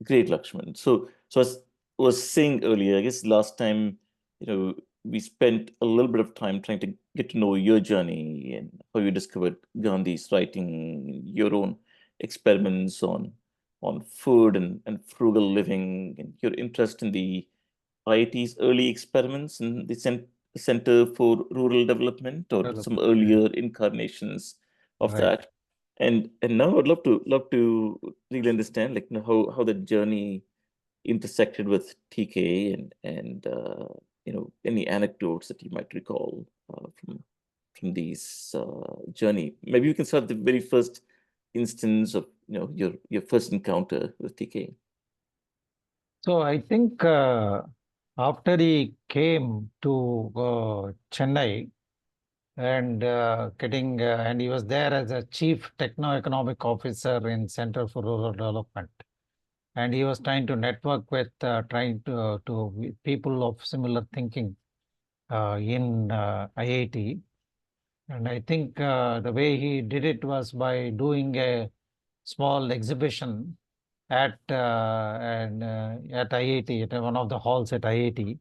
Great, Lakshman. So as I was saying earlier, I guess last time, we spent a little bit of time trying to get to know your journey and how you discovered Gandhi's writing, your own experiments on food and frugal living, and your interest in the IIT's early experiments and the Center for Rural Development, or some Development, yeah. earlier incarnations of Right. that. And now I'd love to really understand, like, how the journey intersected with TK, and any anecdotes that you might recall from these journey. Maybe you can start the very first instance of your first encounter with TK. So I think after he came to Chennai and he was there as a chief techno-economic officer in Center for Rural Development, and he was trying to network with people of similar thinking in IIT. And I think the way he did it was by doing a small exhibition at IIT, at one of the halls at IIT,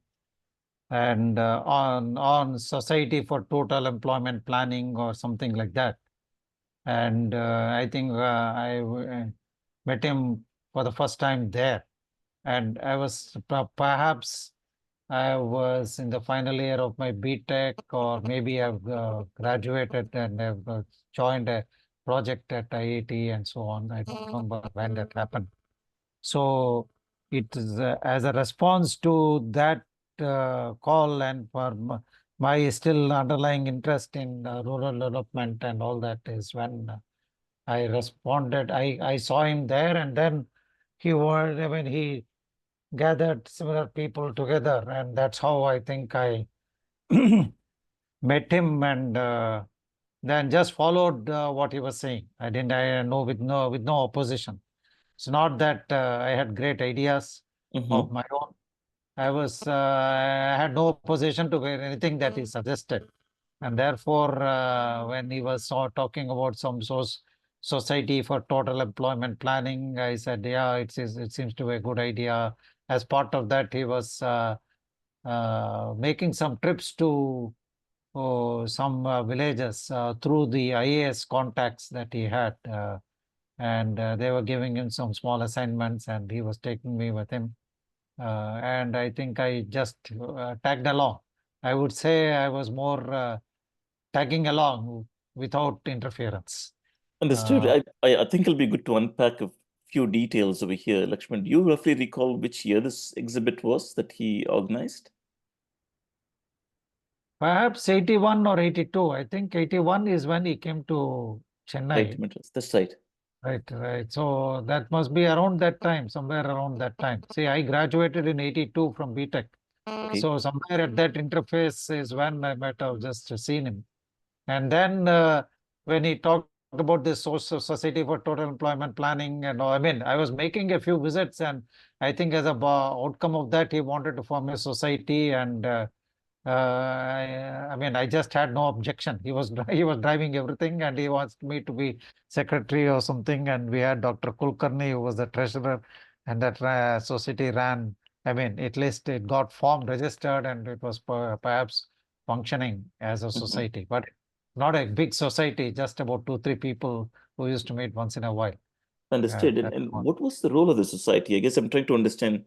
and on Society for Total Employment Planning or something like that. And I think I met him for the first time there, and I was perhaps I was in the final year of my BTech, or maybe I've graduated and I've joined a project at IIT and so on. I don't remember when that happened. So it is as a response to that call, and for my still underlying interest in rural development and all that, is when I responded. I saw him there, and then he gathered similar people together, and that's how I think I met him, and then just followed what he was saying. I know, with no opposition. It's not that I had great ideas of Mm-hmm. my own. I had no opposition to anything that he suggested. And therefore, when he was talking about some society for total employment planning, I said, yeah, it seems to be a good idea. As part of that, he was making some trips to some villages through the IAS contacts that he had. And they were giving him some small assignments, and he was taking me with him. And I think I just tagged along. I would say I was more tagging along without interference. Understood. Uh, I think it'll be good to unpack a few details over here. Lakshman, do you roughly recall which year this exhibit was that he organized? Perhaps 81 or 82. I think 81 is when he came to Right, Chennai. Madras. That's right. Right, right. So that must be around that time, somewhere around that time. See, I graduated in 82 from BTech. Okay. So somewhere at that interface is when I might have just seen him. And then when he talked about this Society for Total Employment Planning and all, I mean, I was making a few visits, and I think as a outcome of that, he wanted to form a society, and I mean, I just had no objection. He was he was driving everything, and he wants me to be secretary or something. And we had Dr. Kulkarni, who was the treasurer, and that society ran. I mean, at least it got formed, registered, and it was perhaps functioning as a Mhm. society, but not a big society. Just about two, three people who used to meet once in a while. Understood. And, That's and all. what was the role of the society? I guess I'm trying to understand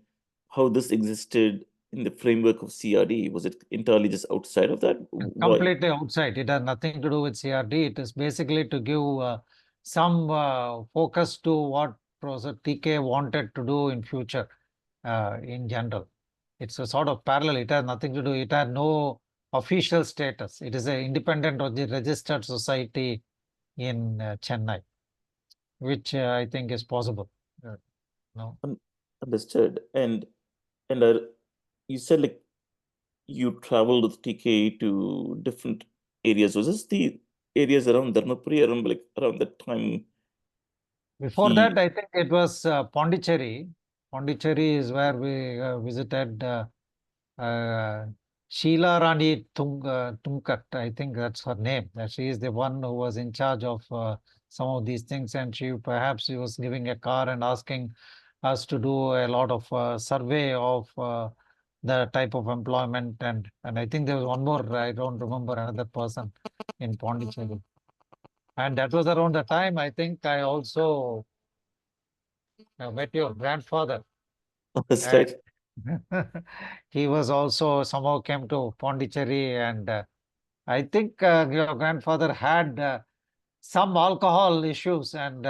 how this existed in the framework of CRD. Was it entirely just outside of that? Why? Completely outside. It has nothing to do with CRD. It is basically to give some focus to what Professor TK wanted to do in future in general. It's a sort of parallel. It has nothing to do. It has no official status. It is an independent or the registered society in Chennai, which I think is possible. No. Un- Understood. And you said, like, you traveled with TK to different areas. Was this the areas around Dharmapuri, around, like, around that time Before he? that, I think it was Pondicherry. Pondicherry is where we visited uh, Sheila Rani Tumkat. I think that's her name. That she is the one who was in charge of some of these things, and she was giving a car and asking us to do a lot of survey of the type of employment, and I think there was one more, I don't remember, another person in Pondicherry. And that was around the time I think I also met your grandfather. That's And right. he was also somehow came to Pondicherry, and I think your grandfather had some alcohol issues, and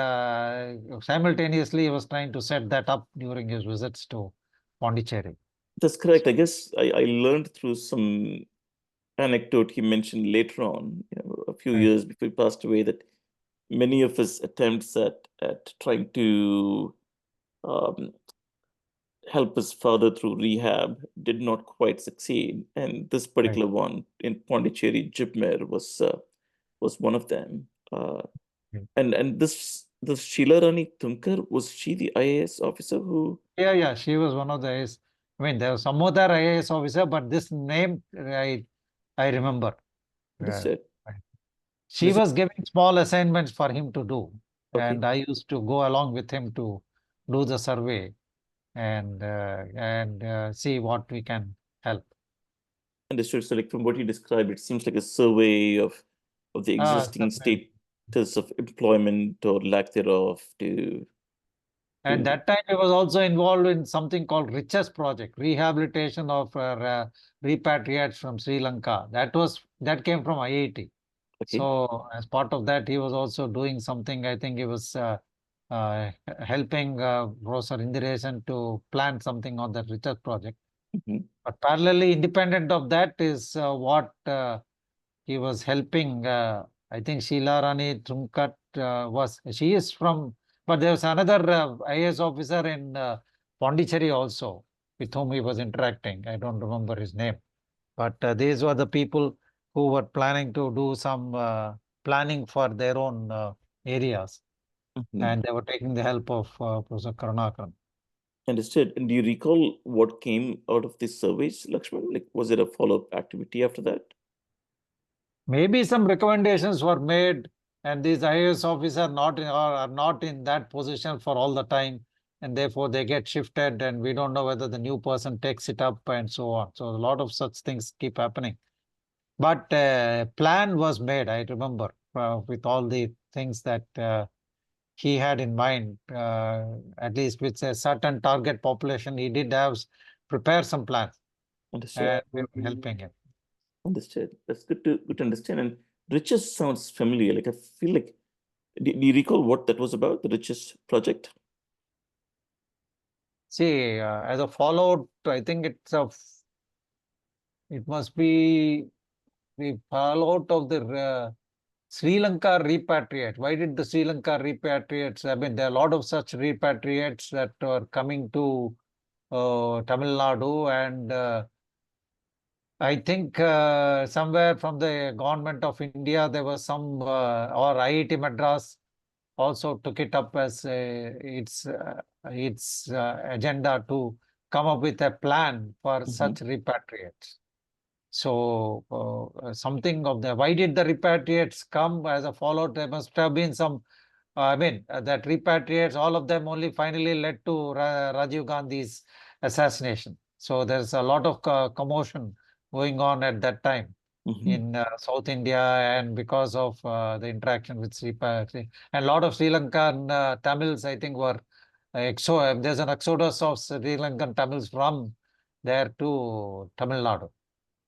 simultaneously he was trying to set that up during his visits to Pondicherry. That's correct. I guess I learned through some anecdote he mentioned later on, a few Right, years before he passed away, that many of his attempts at trying to um, help his father through rehab did not quite succeed, and this right. particular one in Pondicherry, Jibmer, was one of them. Right. And this Sheila Rani Tunkar, was she the IAS officer who Yeah, she was one of the IAS. I mean, there was some other IAS officer, but this name I remember. Yeah. understood? Right. She Understood. was giving small assignments for him to do, Okay, and I used to go along with him to do the survey and see what we can help. understood. So, like from what you described, it seems like a survey of the existing Certainly. status of employment or lack thereof And to that time he was also involved in something called Riches Project, rehabilitation of repatriates from Sri Lanka. That came from IIT. okay. So as part of that, he was also doing something. I think he was helping Professor Indiresan to plan something on that Riches Project. Mhm, But parallelly, independent of that is what he was helping. I think Sheila Rani Trumkat she is from, but there was another IAS officer in Pondicherry also with whom he was interacting. I don't remember his name. But these were the people who were planning to do some planning for their own areas. mhm. And they were taking the help of Professor Karunakaran. Understood. And do you recall what came out of this surveys, Lakshman? Like, was it a follow-up activity after that? Maybe some recommendations were made, and these IAS officers are not in that position for all the time, and therefore they get shifted, and we don't know whether the new person takes it up and so on. So a lot of such things keep happening. But plan was made, I remember, with all the things that he had in mind, at least with a certain target population. He did have prepare some plans, Understood. and we were helping him. Understood. That's good to understand. And Riches sounds familiar. Like I feel like, do you recall what that was about, the Riches project? See, as a fallout, I think it must be the fallout of the Sri Lanka repatriates. Why did the Sri Lanka repatriates? I mean, there are a lot of such repatriates that are coming to Tamil Nadu, and I think somewhere from the government of India, there was some, or IIT Madras also took it up as its agenda to come up with a plan for Hmm. such repatriates. So something of the, why did the repatriates come as a fallout? There must have been some, I mean, that repatriates, all of them only finally led to Rajiv Gandhi's assassination. So there's a lot of commotion going on at that time Hmm. in South India, and because of the interaction with and a lot of Sri Lankan Tamils, I think, were there's an exodus of Sri Lankan Tamils from there to Tamil Nadu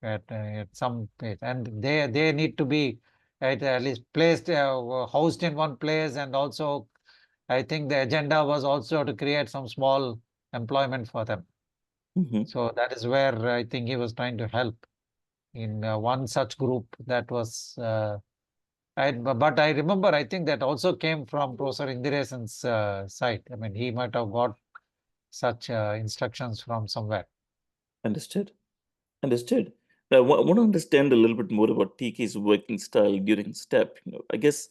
at some place, and they need to be at least placed, housed in one place, and also I think the agenda was also to create some small employment for them. Hmm. So that is where I think he was trying to help in one such group that was. But I remember, I think that also came from Professor Indiresan's side. I mean, he might have got such instructions from somewhere. Understood. Understood. Now, I want to understand a little bit more about TK's working style during STEP. I guess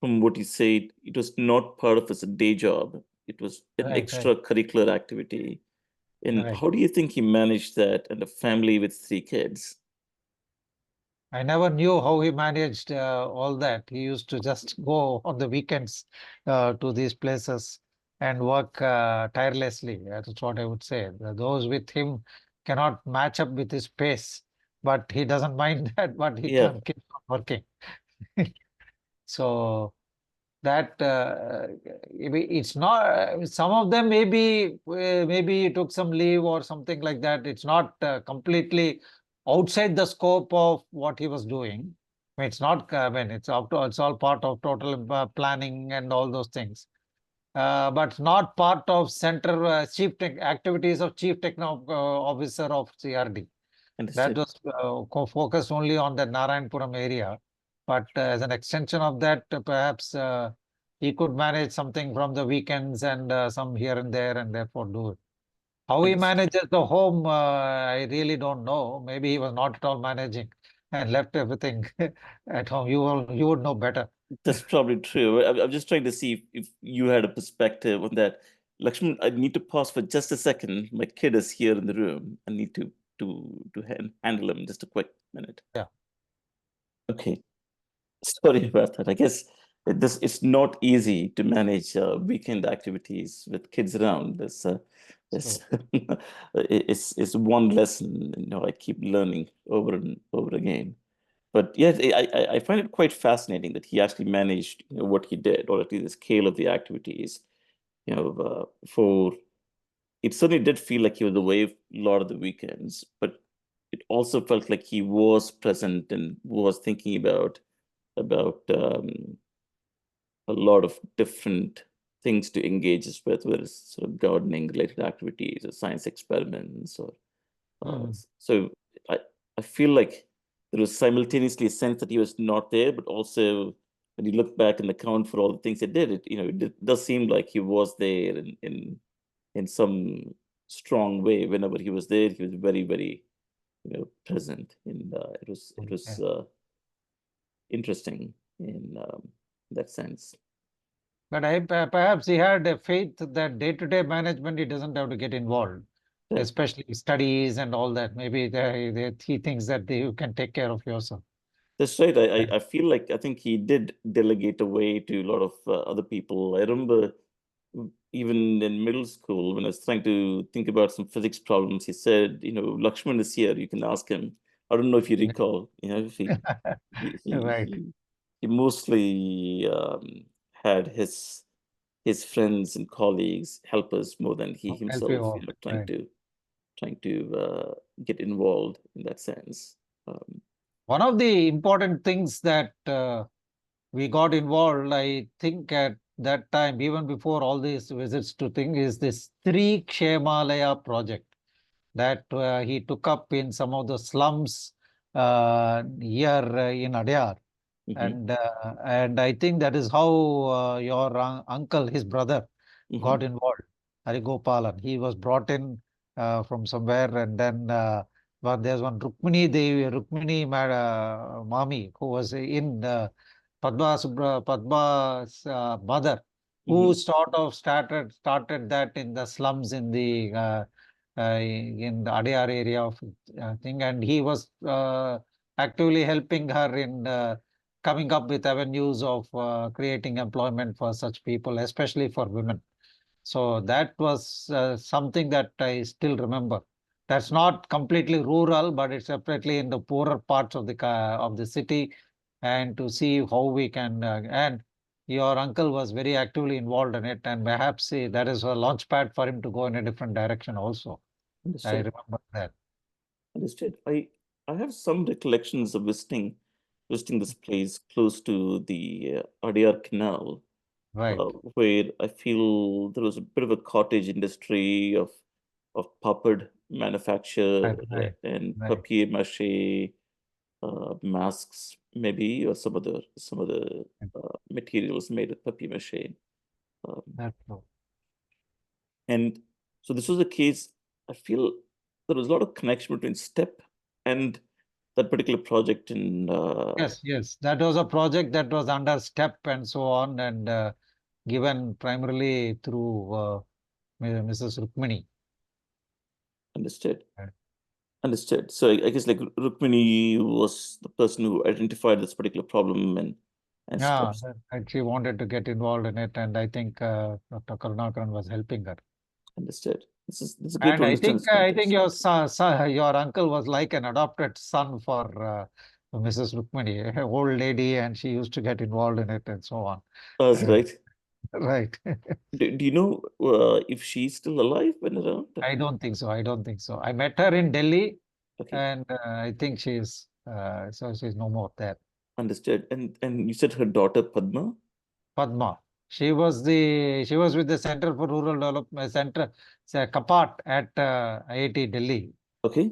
from what you said, it was not part of his day job. It was an Right. extracurricular activity. And Right. how do you think he managed that and a family with three kids? I never knew how he managed all that. He used to just go on the weekends to these places and work tirelessly. That's what I would say. Those with him cannot match up with his pace, but he doesn't mind that, but he Yeah, can keep on working. So that it's not some of them maybe he took some leave or something like that. It's not completely outside the scope of what he was doing. I mean, it's not it's all part of total planning and all those things, but not part of center chief tech activities of chief techno officer of CRD. That understood. was focused only on the Narayanpuram area. But as an extension of that, perhaps he could manage something from the weekends and some here and there, and therefore do it. How he Understood. manages the home, I really don't know. Maybe he was not at all managing and left everything at home. You would know better. That's probably true. I'm just trying to see if you had a perspective on that. Lakshman, I need to pause for just a second. My kid is here in the room. I need to handle him just a quick minute. Yeah. Okay. Sorry about that. I guess it's not easy to manage weekend activities with kids around. This So, it's one lesson, I keep learning over and over again. But yes, I find it quite fascinating that he actually managed, what he did, or at least the scale of the activities. For it certainly did feel like he was away a lot of the weekends, but it also felt like he was present and was thinking about a lot of different things to engage us with, whether it's sort of gardening related activities or science experiments or mm, so I feel like there was simultaneously a sense that he was not there, but also when you look back and account for all the things he did, it does seem like he was there in some strong way. Whenever he was there, he was very, very, present. And it was okay. interesting in that sense. But perhaps he had a faith that day-to-day management, he doesn't have to get involved, Yeah. especially studies and all that. Maybe he thinks that you can take care of yourself. That's right. Yeah. I feel like I think he did delegate away to a lot of other people. I remember even in middle school when I was trying to think about some physics problems, he said, Lakshman is here. You can ask him. I don't know if you recall. If he he Right. he, he mostly had his friends and colleagues help us more than he Help you himself, out. trying Right. to get involved in that sense. Um, One of the important things that we got involved, I think at that time, even before all these visits to thing, is this Three Kshemalaya project that he took up in some of the slums here in Adyar. mhm, And I think that is how your uncle, his brother, got mhm, involved. Harigopalan. He was brought in from somewhere, and then there's one Rukmini Mami, who was in Padma's mother, who mhm. sort of started that in the slums in the Adyar area of thing, and he was actively helping her in coming up with avenues of creating employment for such people, especially for women. So that was something that I still remember. That's not completely rural, but it's separately in the poorer parts of the city, and to see how we can. And your uncle was very actively involved in it, and perhaps that is a launch pad for him to go in a different direction. Also, I Understood. remember that. Understood. I have some recollections of visiting this place close to the Adyar Canal, Right, where I feel there was a bit of a cottage industry of papad manufacture right, right, and right. papier-mâché masks, maybe, or some other materials made with papier-mâché. Um, That's true. and so this was a case, I feel there was a lot of connection between STEP and that particular project in Yes, yes. That was a project that was under STEP and so on, and given primarily through Mrs. Rukmini. understood. Right. Understood. So I guess like Rukmini was the person who identified this particular problem and and Yeah, stops. and she wanted to get involved in it, and I think Dr. Karunakaran was helping her. Understood. This is great to And understand this I think context. your uncle was like an adopted son for Mrs. Rukmini, an old lady, and she used to get involved in it and so on. That's right. Right. Do you know if she's still alive when around? I don't think so. I don't think so. I met her in Delhi, Okay, and I think she's no more there. understood. And you said her daughter Padma? Padma. She was with the Center for Rural Development Center, Kapat at IIT Delhi. Okay,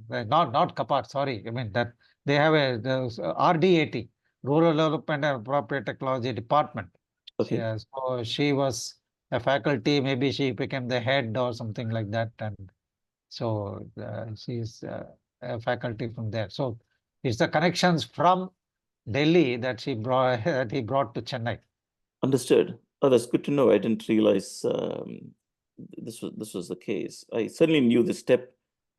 Not Kapat, sorry. I mean that they have the RDAT, Rural Development and Appropriate Technology Department. okay, So she was a faculty, maybe she became the head or something like that. And so she's a faculty from there. So it's the connections from Delhi that she brought that he brought to Chennai. understood. Oh, that's good to know. I didn't realize this was the case. I certainly knew the step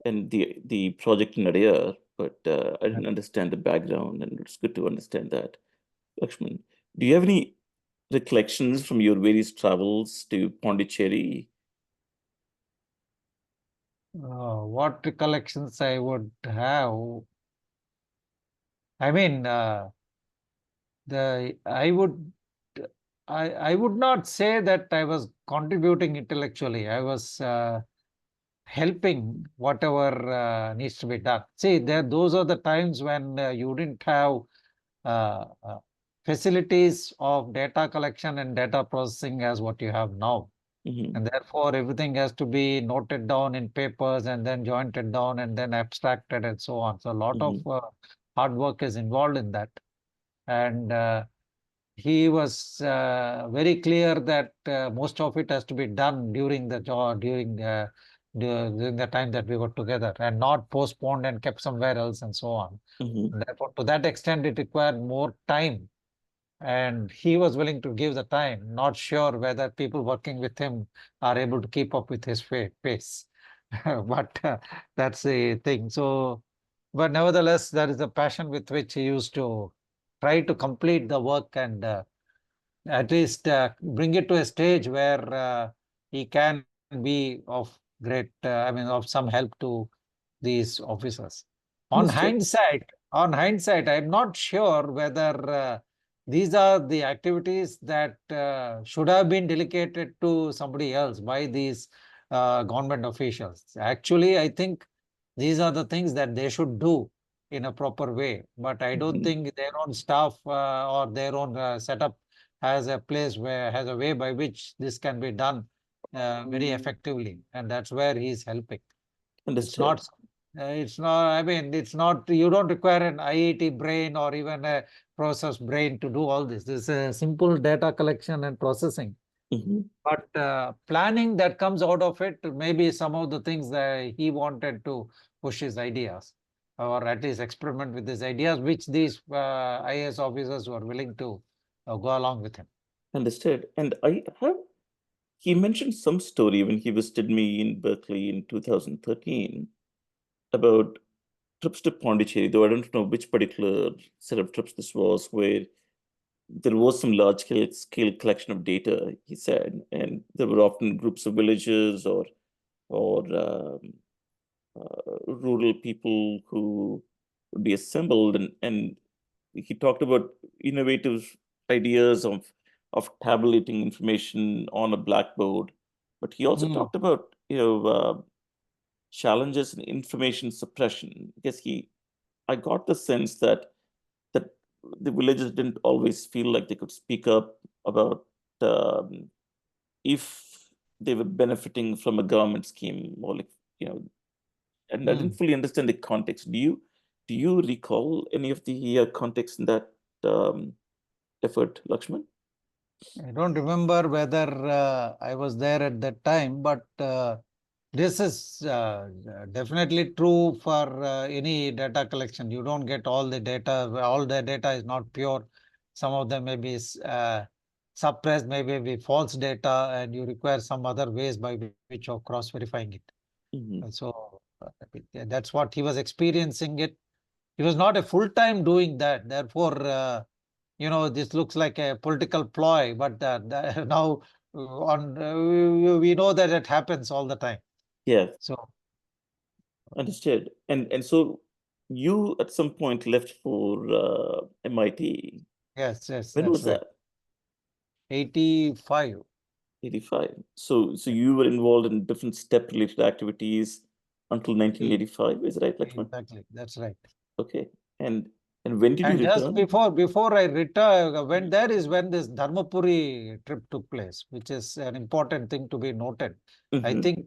and the project in Adyar, but I didn't understand the background, and it's good to understand that. Lakshman, do you have any recollections from your various travels to Pondicherry? What recollections I would have? I mean, the I would not say that I was contributing intellectually. I was helping whatever needs to be done. See, those are the times when you didn't have uh, uh, facilities of data collection and data processing as what you have now. Hmm. And therefore, everything has to be noted down in papers and then jointed down and then abstracted and so on. So a lot of Hmm. hard work is involved in that. And he was very clear that most of it has to be done during the job, during the time that we were together and not postponed and kept somewhere else and so on. Hmm. Therefore, to that extent, it required more time, and he was willing to give the time. Not sure whether people working with him are able to keep up with his pace, but that's the thing. So, but nevertheless, there is a passion with which he used to try to complete the work and at least bring it to a stage where he can be of I mean, of some help to these officers. On Understood. hindsight, I'm not sure whether these are the activities that should have been delegated to somebody else by these government officials. Actually, I think these are the things that they should do in a proper way. But I don't Hmm. think their own staff or their own setup has a has a way by which this can be done very effectively, and that's where he's helping. It's Understood. not, I mean, it's not, you don't require an IET brain or even a process brain to do all this. This is a simple data collection and processing. Hmm. But planning that comes out of it, maybe some of the things that he wanted to push his ideas or at least experiment with his ideas, which these IAS officers were willing to go along with him. Understood. And he mentioned some story when he visited me in Berkeley in 2013 about trips to Pondicherry, though I don't know which particular set of trips this was, where there was some large scale collection of data, he said, and there were often groups of villagers or rural people who would be assembled, and he talked about innovative ideas of tabulating information on a blackboard, but he also Mm, talked about challenges in information suppression. I guess I got the sense that the villagers didn't always feel like they could speak up about um, if they were benefiting from a government scheme, or like, you know, and I didn't mm. fully understand the context. Do you recall any of the context in that um, effort, Lakshman? I don't remember whether I was there at that time, but this is definitely true for any data collection. You don't get all the data. All the data is not pure. Some of them may be suppressed, maybe be false data, and you require some other ways by which of cross-verifying it. Hmm. So that's what he was experiencing it. He was not a full time doing that. Therefore, this looks like a political ploy, but now we know that it happens all the time. Yeah, So understood. And so you at some point left for MIT. yes, When that's was right. that? 85. 85. So you were involved in different step-related activities until 1985, is that right, Lakshman? Exactly, that's right. Okay. And when did you And just return? before I retire, when there is when this Dharmapuri trip took place, which is an important thing to be noted. I Mm-hmm. think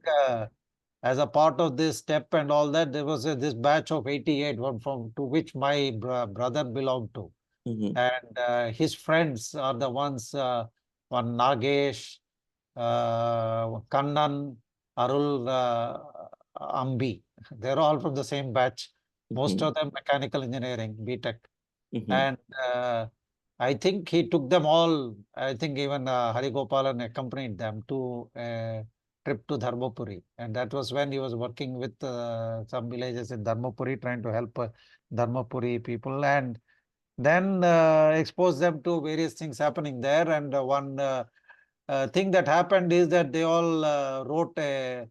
as a part of this step and all that, there was this batch of 88 one from to which my brother belonged to. Mm-hmm. And his friends are the ones, one Nagesh, Kannan, Arul, Ambi. They're all from the same batch. Most Mm-hmm. of them mechanical engineering, BTech. Mm-hmm. And I think he took them all. I think even Hari Gopalan accompanied them to a trip to Dharmapuri. And that was when he was working with some villages in Dharmapuri, trying to help Dharmapuri people. And then expose them to various things happening there. And one thing that happened is that they all wrote a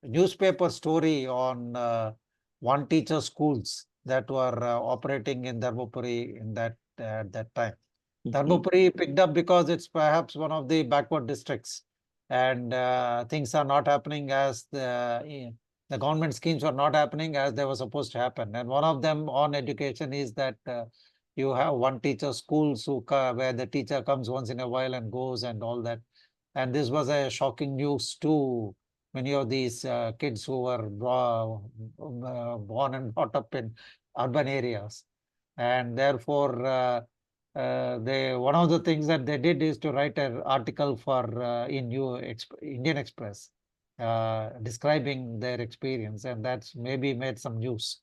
newspaper story on one teacher schools that were operating in Dharmapuri in that at that time. Mm-hmm. Dharmapuri picked up because it's perhaps one of the backward districts, and things are not happening as the government schemes are not happening as they were supposed to happen. And one of them on education is that you have one teacher schools where the teacher comes once in a while and goes and all that. And this was a shocking news to many of these kids who were born and brought up in urban areas. And therefore, they one of the things that they did is to write an article for Indian Express describing their experience, and that's maybe made some news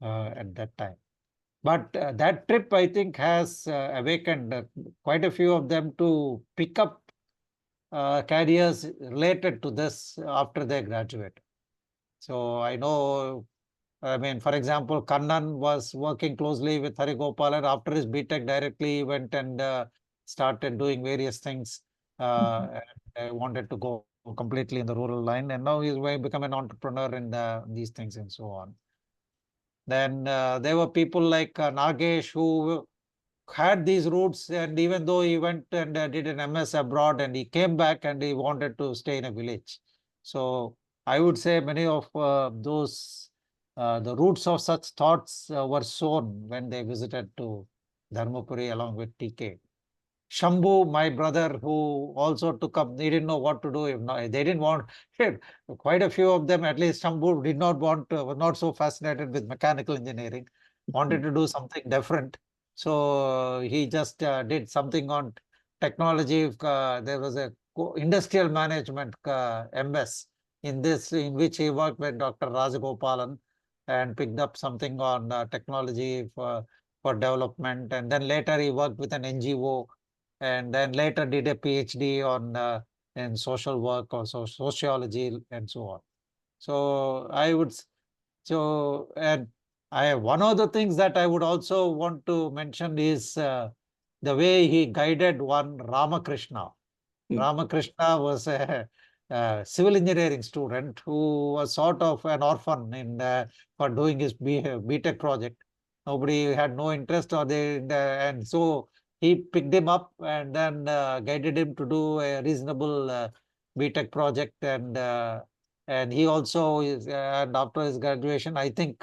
at that time. But that trip, I think, has awakened quite a few of them to pick up careers related to this after they graduate. So I know, I mean, for example, Kannan was working closely with Hari Gopalan. After his BTech, directly he went and started doing various things. And wanted to go completely in the rural line, and now he's become an entrepreneur in these things and so on. Then there were people like Nagesh who had these roots, and even though he went and did an MS abroad, and he came back and he wanted to stay in a village. So I would say many of those the roots of such thoughts were sown when they visited to Dharmapuri along with TK. Shambhu, my brother, who also took up, he didn't know what to do. If not, they didn't want, quite a few of them, at least Shambhu did not want, was not so fascinated with mechanical engineering, wanted to do something different. So he just did something on technology. There was a industrial management MS in this, in which he worked with Dr. Rajagopalan and picked up something on technology for development. And then later he worked with an NGO, and then later did a PhD on in social work or sociology and so on. So I would so and I one of the things that I would also want to mention is the way he guided one Ramakrishna. Ramakrishna was a civil engineering student who was sort of an orphan in for doing his BTech project. Nobody had no interest, or and so he picked him up and then guided him to do a reasonable BTech project. And he also is, and after his graduation, I think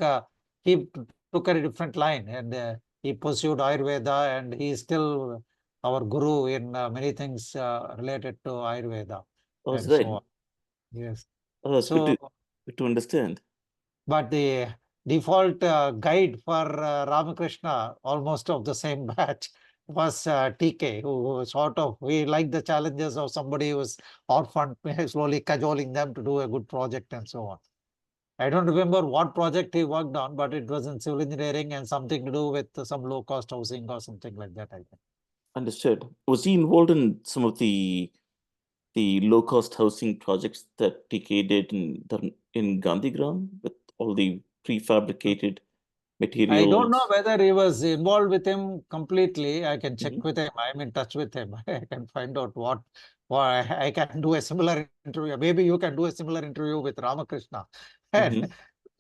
he took a different line, and he pursued Ayurveda, and he is still our guru in many things related to Ayurveda Oh, that's and so right. on. Yes. Oh, that's So, good to understand. but the default guide for Ramakrishna, almost of the same batch, was TK, who sort of, we like the challenges of somebody who was orphaned, slowly cajoling them to do a good project and so on. I don't remember what project he worked on, but it was in civil engineering and something to do with some low-cost housing or something like that, I think. Understood. Was he involved in some of the low-cost housing projects that TK did in Gandhigram with all the prefabricated I don't know materials? whether he was involved with him completely. I can check Hmm. with him. I'm in touch with him. I can find out what I can do a similar interview. Maybe you can do a similar interview with Ramakrishna and Hmm.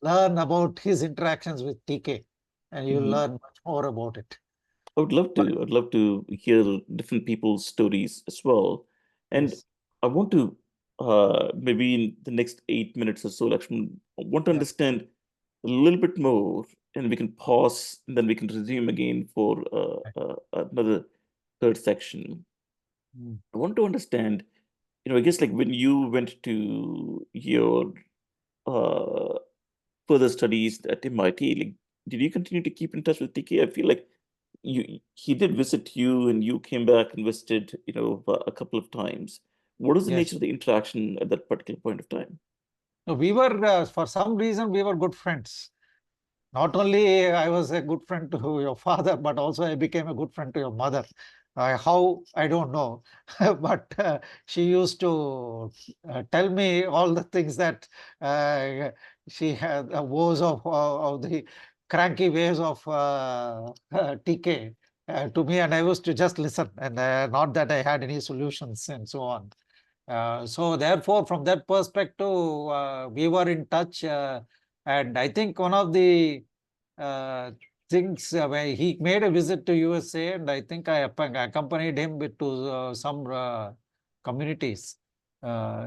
learn about his interactions with TK, and you'll Hmm. learn much more about it. I would love But to. I'd love to hear different people's stories as well. And yes, I want to, maybe in the next 8 minutes or so, Lakshman, I want to yeah. understand a little bit more, and we can pause, and then we can resume again for another third section. Mm. I want to understand, I guess like when you went to your uh, further studies at MIT, like, did you continue to keep in touch with TK? I feel like he did visit you and you came back and visited, a couple of times. What is the nature Yes. of the interaction at that particular point of time? No, we were, for some reason, we were good friends. Not only I was a good friend to your father, but also I became a good friend to your mother. How, I don't know, but she used to tell me all the things that uh, she had, woes of the cranky ways of TK to me, and I used to just listen, and not that I had any solutions and so on. So therefore, from that perspective, we were in touch, and I think one of the uh, things where he made a visit to USA, and I think I accompanied him to some communities.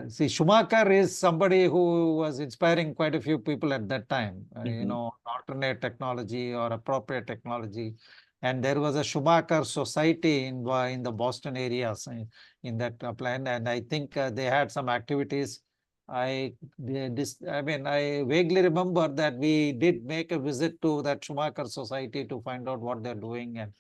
See, Schumacher is somebody who was inspiring quite a few people at that time. Hmm. Alternate technology or appropriate technology, and there was a Schumacher Society in the Boston areas in that plan, and I think they had some activities. I mean, I vaguely remember that we did make a visit to that Schumacher Society to find out what they're doing and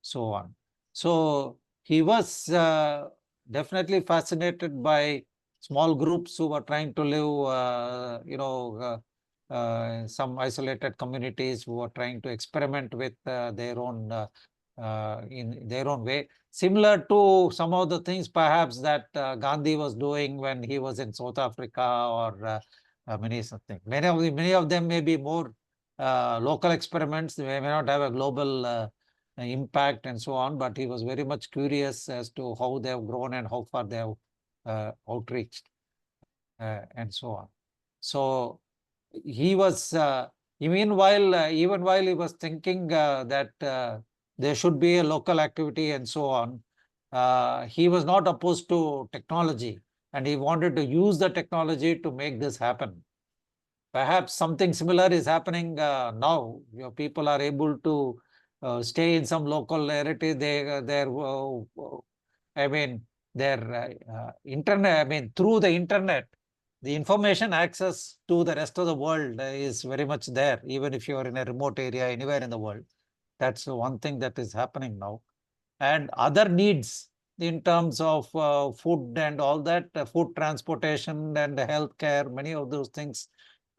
so on. So he was definitely fascinated by small groups who were trying to live, some isolated communities who were trying to experiment with their own in their own way, similar to some of the things perhaps that Gandhi was doing when he was in South Africa, or many something. Many of them may be more local experiments. They may not have a global impact and so on, but he was very much curious as to how they have grown and how far they have outreached and so on. So he was, even while he was thinking that there should be a local activity and so on, he was not opposed to technology, and he wanted to use the technology to make this happen. Perhaps something similar is happening now. People are able to stay in some local area. I mean, their internet. I mean, through the internet, the information access to the rest of the world is very much there, even if you are in a remote area anywhere in the world. That's one thing that is happening now. And other needs in terms of food and all that, food transportation and healthcare, many of those things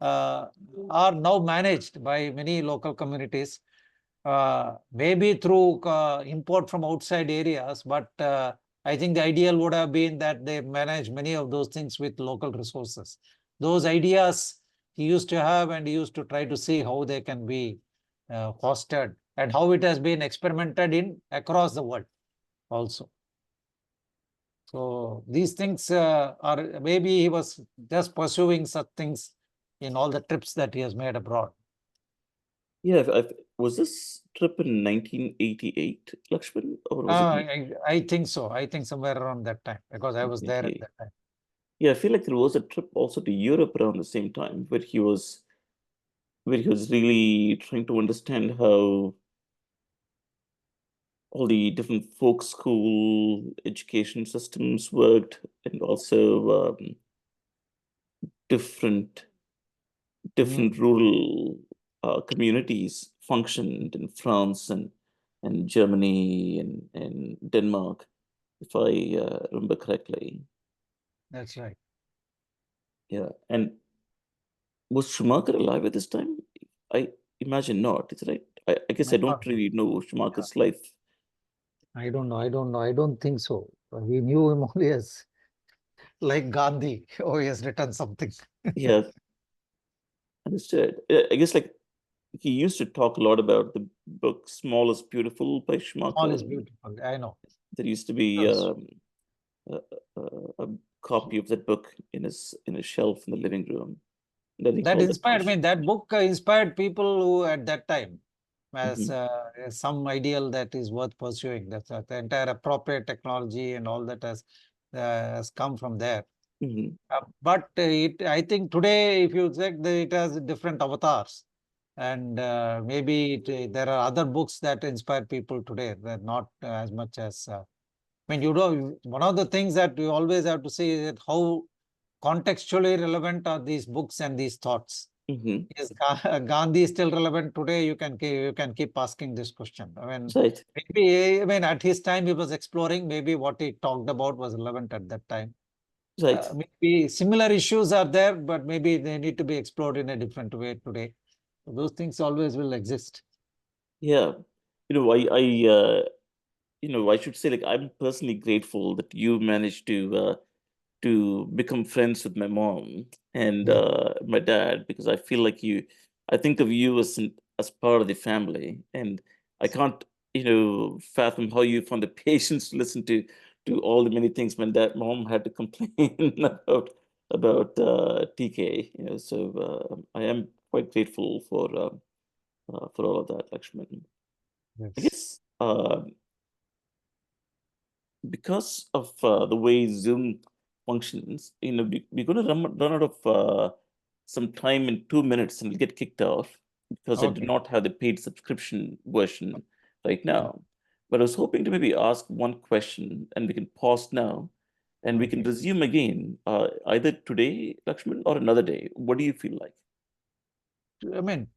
uh, are now managed by many local communities, maybe through import from outside areas, but I think the ideal would have been that they manage many of those things with local resources. Those ideas he used to have, and he used to try to see how they can be fostered and how it has been experimented in across the world also. So these things are, maybe he was just pursuing such things in all the trips that he has made abroad. Yeah, was this trip in 1988, Lakshman, or was it I think so. I think somewhere around that time, because I was there at 1988? that time. Yeah, I feel like there was a trip also to Europe around the same time where he was really trying to understand how all the different folk school education systems worked, and also different Mm, different rural communities functioned in France and Germany and Denmark, if I remember correctly. that's right. Yeah, and was Schumacher alive at this time? I imagine not. Is right. I guess I I don't thought so. really know Yeah. Schumacher's life. I don't know. I don't know. I don't think so. We knew him only as like Gandhi. Oh, he has written something. Yeah, understood. I guess like he used to talk a lot about the book Small is Beautiful by All is Schumacher. beautiful. I know. There used to be Yes. a, a copy of that book in his shelf in the living room. And I That recall that inspired me. question. That book inspired people who at that time as Mhm, some ideal that is worth pursuing. That's the entire appropriate technology and all that has come from there. mhm, But I think today, if you check, it has different avatars, and maybe there are other books that inspire people today. They're not as much as. I mean, one of the things that you always have to see is that how contextually relevant are these books and these thoughts. mhm. Is Gandhi still relevant today? You can keep asking this question. I mean, Right, maybe at his time he was exploring. Maybe what he talked about was relevant at that time. right. Maybe similar issues are there, but maybe they need to be explored in a different way today. Those things always will exist. Yeah. I should say, like, I'm personally grateful that you managed to become friends with my mom and Yeah. my dad, because I feel like I think of you as part of the family, and I can't, fathom how you found the patience to listen to all the many things my mom had to complain about TK. So I am quite grateful for all of that, Lakshman. I Yes. guess because of the way Zoom functions, we're going to run out of some time in 2 minutes and we'll get kicked off because I do Okay. not have the paid subscription version right now. But I was hoping to maybe ask one question and we can pause now and we can Okay. resume again either today, Lakshman, or another day. What do you feel like? I mean,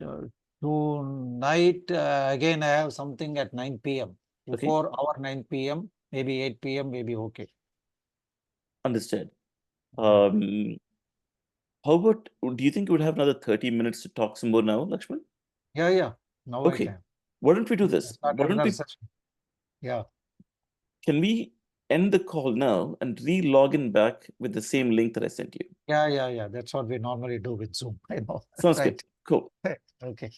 tonight again, I have something at 9 p.m. Okay, Before our 9 p.m., maybe 8 p.m., maybe okay. understood. Yeah. Um, how about, do you think we would have another 30 minutes to talk some more now, Lakshman? Yeah, yeah. Now I Okay, can. why don't we do We can this? start another session. Yeah. Can we end the call now and re-log in back with the same link that I sent you? Yeah, yeah, yeah. That's what we normally do with Zoom. I know. Sounds good. Right. Cool. Okay.